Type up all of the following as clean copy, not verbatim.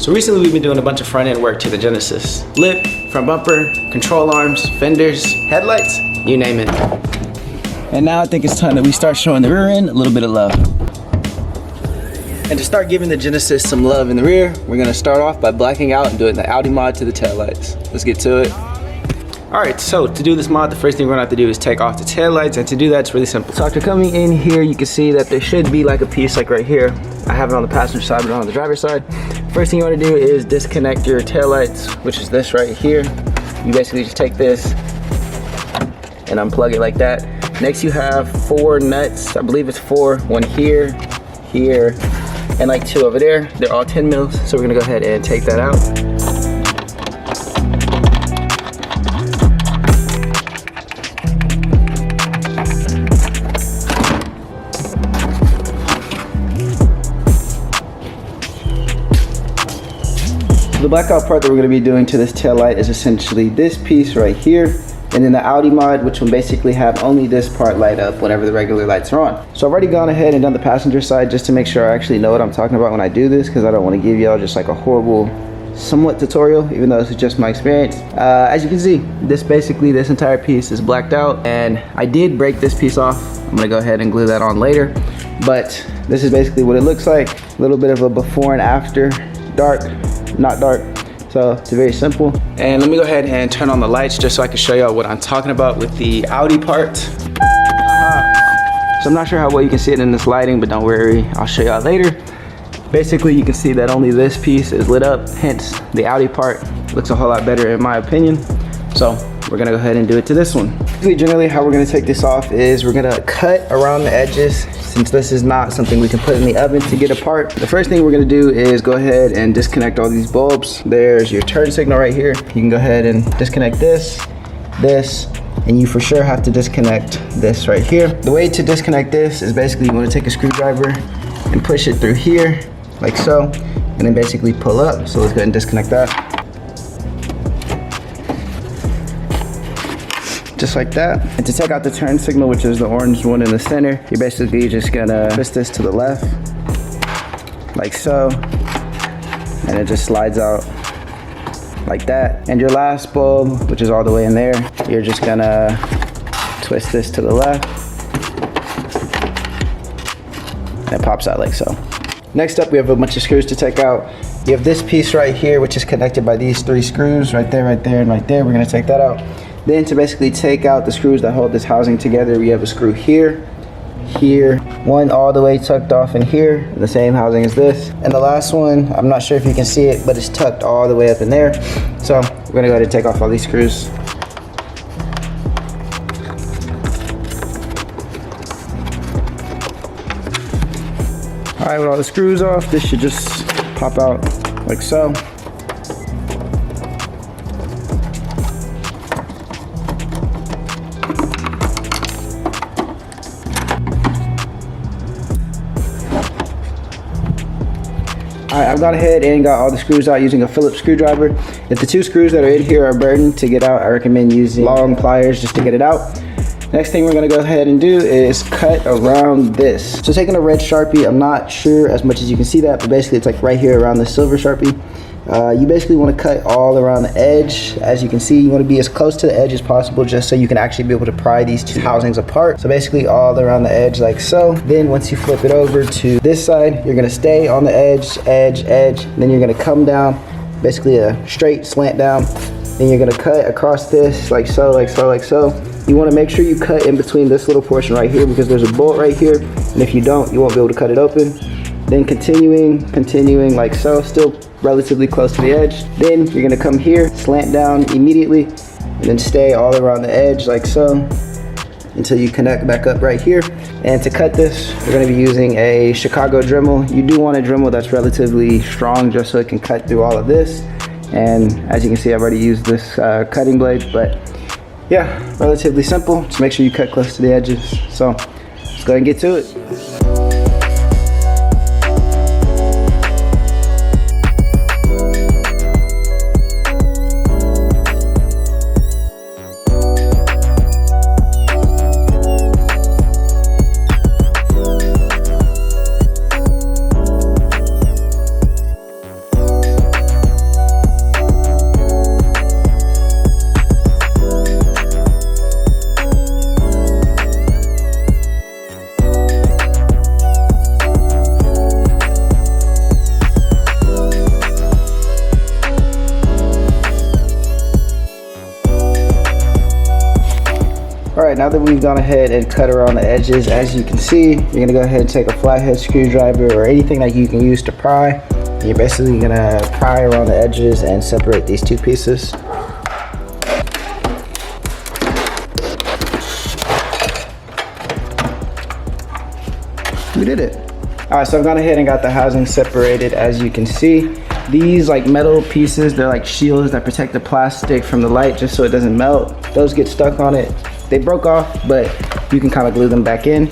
So recently we've been doing a bunch of front end work to the Genesis. Lip, front bumper, control arms, fenders, headlights, you name it. And now I think it's time that we start showing the rear end a little bit of love. And to start giving the Genesis some love in the rear, we're gonna start off by blacking out and doing the Audi Mod to the taillights. Let's get to it. All right, so to do this mod, the first thing we're gonna have to do is take off the taillights, and to do that, it's really simple. So after coming in here, you can see that there should be like a piece like right here. I have it on the passenger side, but not on the driver's side. First thing you wanna do is disconnect your taillights, which is this right here. You basically just take this and unplug it like that. Next you have 4 nuts, I believe it's 4, one here, here, and like 2 over there. They're all 10 mils, so we're gonna go ahead and take that out. The blackout part that we're going to be doing to this tail light is essentially this piece right here, and then the Audi Mod, which will basically have only this part light up whenever the regular lights are on. So I've already gone ahead and done the passenger side just to make sure I actually know what I'm talking about when I do this, because I don't want to give y'all just like a horrible somewhat tutorial, even though this is just my experience. As you can see, this entire piece is blacked out, and I did break this piece off. I'm going to go ahead and glue that on later, but this is basically what it looks like. A little bit of a before and after, dark, not dark. So it's very simple. And let me go ahead and turn on the lights just so I can show y'all what I'm talking about with the Audi part. So I'm not sure how well you can see it in this lighting, but don't worry, I'll show y'all later. Basically, you can see that only this piece is lit up, hence the Audi part looks a whole lot better in my opinion. So we're gonna go ahead and do it to this one. Generally, how we're gonna take this off is we're gonna cut around the edges, since this is not something we can put in the oven to get apart. The first thing we're gonna do is go ahead and disconnect all these bulbs. There's your turn signal right here. You can go ahead and disconnect this, and you for sure have to disconnect this right here. The way to disconnect this is basically you wanna take a screwdriver and push it through here, like so, and then basically pull up. So let's go ahead and disconnect that. Just like that. And to take out the turn signal, which is the orange one in the center, you're basically just gonna twist this to the left, like so, and it just slides out like that. And your last bulb, which is all the way in there, you're just gonna twist this to the left, and it pops out like so. Next up, we have a bunch of screws to take out. You have this piece right here, which is connected by these 3 screws, right there, and right there. We're gonna take that out. Then to basically take out the screws that hold this housing together, we have a screw here, here, one all the way tucked off in here, the same housing as this. And the last one, I'm not sure if you can see it, but it's tucked all the way up in there. So we're gonna go ahead and take off all these screws. All right, with all the screws off, this should just pop out like so. Alright, I've gone ahead and got all the screws out using a Phillips screwdriver. If the 2 screws that are in here are burdened, to get out, I recommend using long pliers just to get it out. Next thing we're going to go ahead and do is cut around this. So taking a red Sharpie, I'm not sure as much as you can see that, but basically it's like right here around the silver Sharpie. You basically want to cut all around the edge. As you can see, you want to be as close to the edge as possible just so you can actually be able to pry these 2 housings apart. So basically all around the edge like so. Then once you flip it over to this side, you're going to stay on the edge, edge. Then you're going to come down, basically a straight slant down. Then you're going to cut across this like so, like so. You want to make sure you cut in between this little portion right here, because there's a bolt right here, and if you don't, you won't be able to cut it open. Then continuing like so, still relatively close to the edge. Then you're going to come here, slant down immediately, and then stay all around the edge like so until you connect back up right here. And to cut this, we're going to be using a Chicago Dremel. You do want a Dremel that's relatively strong just so it can cut through all of this. And as you can see, I've already used this cutting blade, but yeah, relatively simple. Just make sure you cut close to the edges. So let's go ahead and get to it. now that we've gone ahead and cut around the edges, as you can see, you're gonna go ahead and take a flathead screwdriver or anything that you can use to pry. You're basically gonna pry around the edges and separate these two pieces. We did it. All right, so I've gone ahead and got the housing separated. As you can see, these like metal pieces, they're like shields that protect the plastic from the light just so it doesn't melt. Those get stuck on it. They broke off, but you can kind of glue them back in.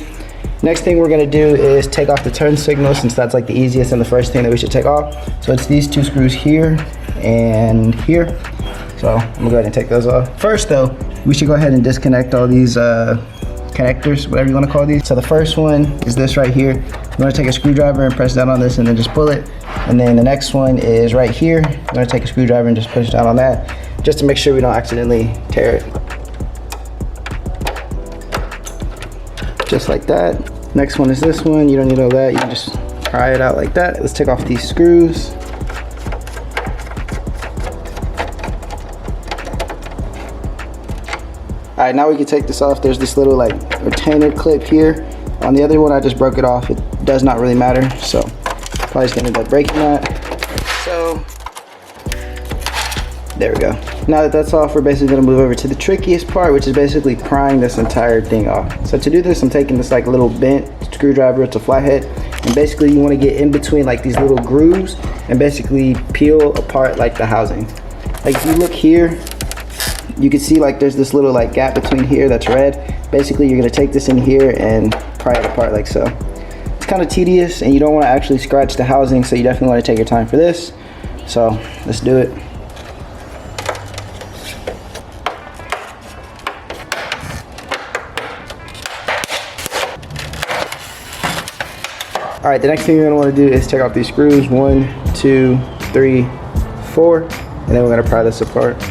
Next thing we're gonna do is take off the turn signal, since that's like the easiest and the first thing that we should take off. So it's these two screws here and here. So I'm gonna go ahead and take those off. First though, we should go ahead and disconnect all these connectors, whatever you want to call these. So the first one is this right here. You want to take a screwdriver and press down on this and then just pull it. And then the next one is right here. You want to take a screwdriver and just push down on that, just to make sure we don't accidentally tear it. Just like that. Next one is this one. You don't need all that. You can just pry it out like that. Let's take off these screws. All right, now we can take this off. There's this little like retainer clip here. On the other one, I just broke it off. It does not really matter, so probably just gonna end up breaking that. So there we go. Now that that's off, we're basically gonna move over to the trickiest part, which is basically prying this entire thing off. So to do this, I'm taking this like little bent screwdriver. It's a flathead, and basically you want to get in between like these little grooves and basically peel apart like the housing. Like if you look here, you can see like there's this little like gap between here that's red. Basically you're gonna take this in here and pry it apart like so. It's kind of tedious and you don't want to actually scratch the housing, so you definitely want to take your time for this. So let's do it. All right, the next thing you're gonna want to do is take off these screws. 1, 2, 3, 4, and then we're gonna pry this apart.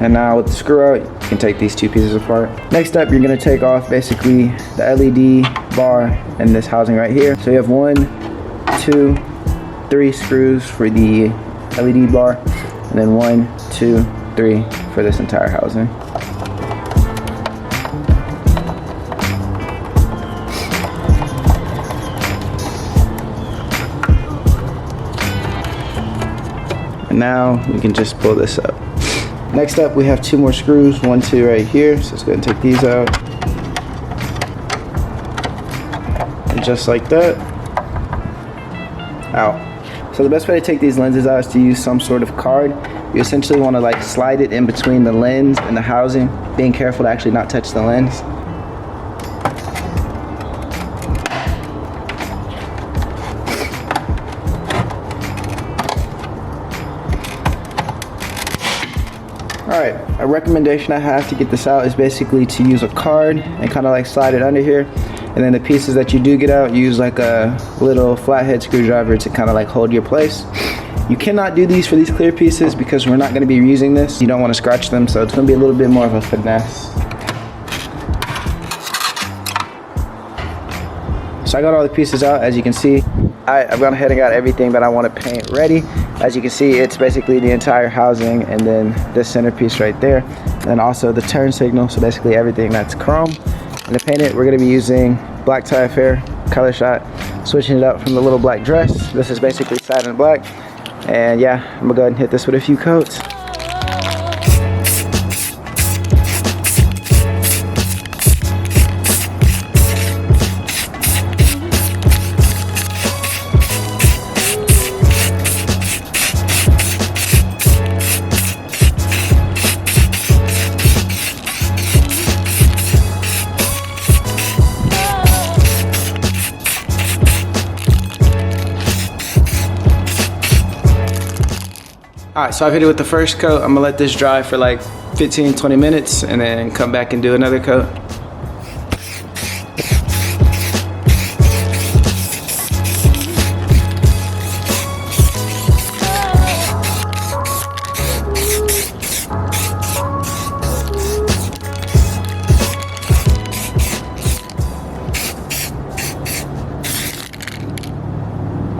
And now with the screw out, you can take these two pieces apart. Next up, you're gonna take off basically the LED bar and this housing right here. So you have 1, 2, 3 screws for the LED bar, and then 1, 2, 3 for this entire housing. And now we can just pull this up. Next up, we have 2 more screws, 1, 2 right here. So let's go ahead and take these out. And just like that, out. So the best way to take these lenses out is to use some sort of card. You essentially want to like slide it in between the lens and the housing, being careful to actually not touch the lens. Alright, a recommendation I have to get this out is basically to use a card and kind of like slide it under here. And then the pieces that you do get out, use like a little flathead screwdriver to kind of like hold your place. You cannot do these for these clear pieces because we're not going to be using this. You don't want to scratch them, so it's going to be a little bit more of a finesse. So I got all the pieces out, as you can see. I've gone ahead and got everything that I want to paint ready. As you can see, it's basically the entire housing and then this centerpiece right there. And then also the turn signal, so basically everything that's chrome. And to paint it, we're going to be using black tie affair, color shot, switching it up from the little black dress. This is basically satin black. And yeah, I'm going to go ahead and hit this with a few coats. Alright, so I've hit it with the first coat. I'm gonna let this dry for like 15-20 minutes and then come back and do another coat.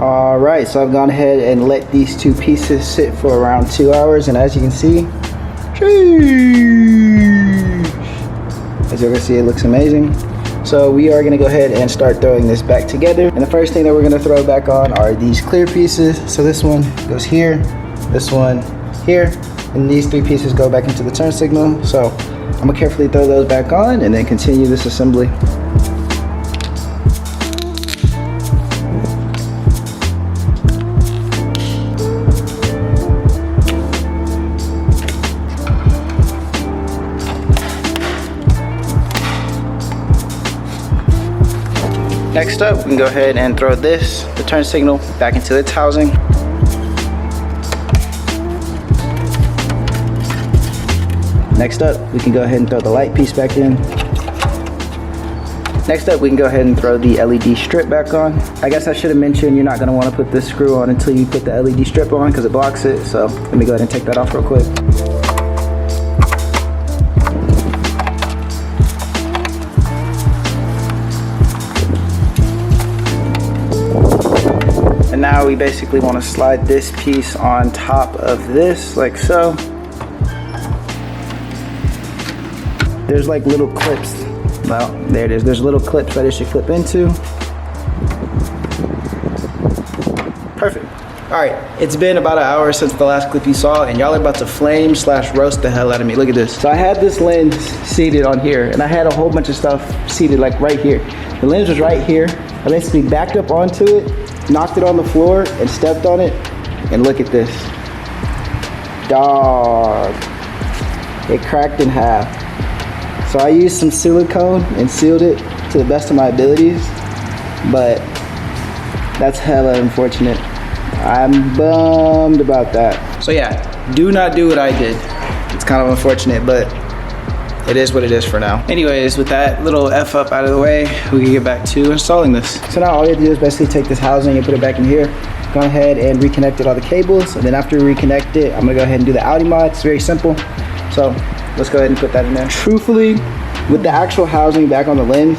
Alright, so I've gone ahead and let these two pieces sit for around 2 hours, and as you can see, As you can see, it looks amazing. So we are gonna go ahead and start throwing this back together. And the first thing that we're gonna throw back on are these clear pieces. So this one goes here, this one here, and these three pieces go back into the turn signal. So I'm gonna carefully throw those back on and then continue this assembly. Next up, we can go ahead and throw this, the turn signal, back into its housing. Next up, we can go ahead and throw the light piece back in. Next up, we can go ahead and throw the LED strip back on. I guess I should have mentioned you're not gonna wanna put this screw on until you put the LED strip on because it blocks it. So let me go ahead and take that off real quick. And now we basically want to slide this piece on top of this, like so. There's like little clips. Well, there it is. There's little clips that it should clip into. Perfect. All right, it's been about an hour since the last clip you saw, and y'all are about to flame/roast the hell out of me. Look at this. So I had this lens seated on here, and I had a whole bunch of stuff seated like right here. The lens was right here. I basically backed up onto it, knocked it on the floor and stepped on it, and look at this. Dog. It cracked in half. So I used some silicone and sealed it to the best of my abilities, but that's hella unfortunate. I'm bummed about that. So yeah, do not do what I did. It's kind of unfortunate, but it is what it is for now. Anyways, with that little F up out of the way, we can get back to installing this. So now all you have to do is basically take this housing and put it back in here. Go ahead and reconnect all the cables. And then after we reconnect it, I'm gonna go ahead and do the Audi Mod. It's very simple. So let's go ahead and put that in there. Truthfully, with the actual housing back on the lens,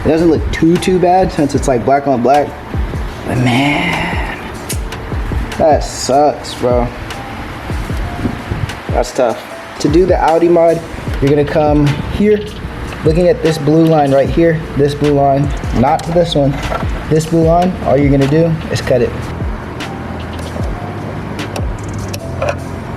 it doesn't look too bad since it's like black on black. But man, that sucks, bro. That's tough. To do the Audi Mod, you're gonna come here, looking at this blue line right here, this blue line, not to this one, this blue line. All you're gonna do is cut it.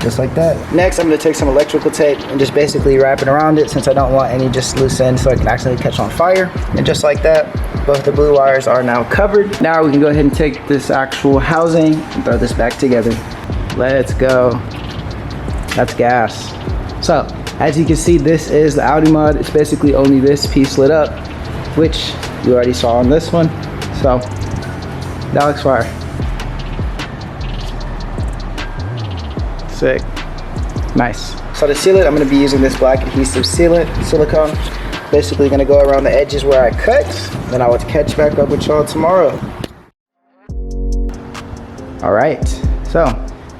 Just like that. Next, I'm gonna take some electrical tape and just basically wrap it around it since I don't want any just loose ends so I can accidentally catch on fire. And just like that, both the blue wires are now covered. Now we can go ahead and take this actual housing and throw this back together. Let's go. That's gas. So, as you can see, this is the Audi Mod. It's basically only this piece lit up, which you already saw on this one. So, that looks fire. Sick. Nice. So to seal it, I'm going to be using this black adhesive sealant, silicone. Basically going to go around the edges where I cut. Then I will catch back up with y'all tomorrow. Alright, so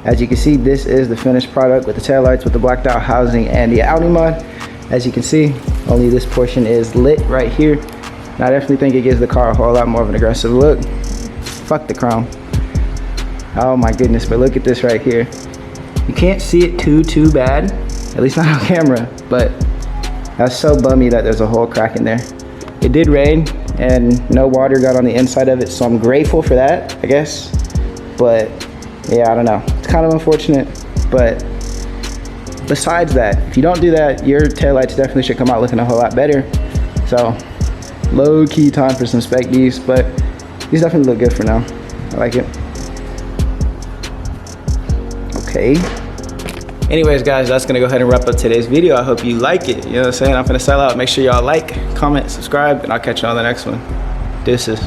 as you can see, this is the finished product with the taillights, with the blacked out housing and the Audi Mod. As you can see, only this portion is lit right here. And I definitely think it gives the car a whole lot more of an aggressive look. Fuck the chrome. Oh my goodness, but look at this right here. You can't see it too bad, at least not on camera, but that's so bummy that there's a whole crack in there. It did rain and no water got on the inside of it, so I'm grateful for that, I guess. But yeah, I don't know. It's kind of unfortunate, but besides that, if you don't do that, your taillights definitely should come out looking a whole lot better. So low key time for some spec Ds, but these definitely look good for now. I like it. Okay. Anyways, guys, that's gonna go ahead and wrap up today's video. I hope you like it. You know what I'm saying? I'm gonna sell out. Make sure y'all like, comment, subscribe, and I'll catch you on the next one. Deuces.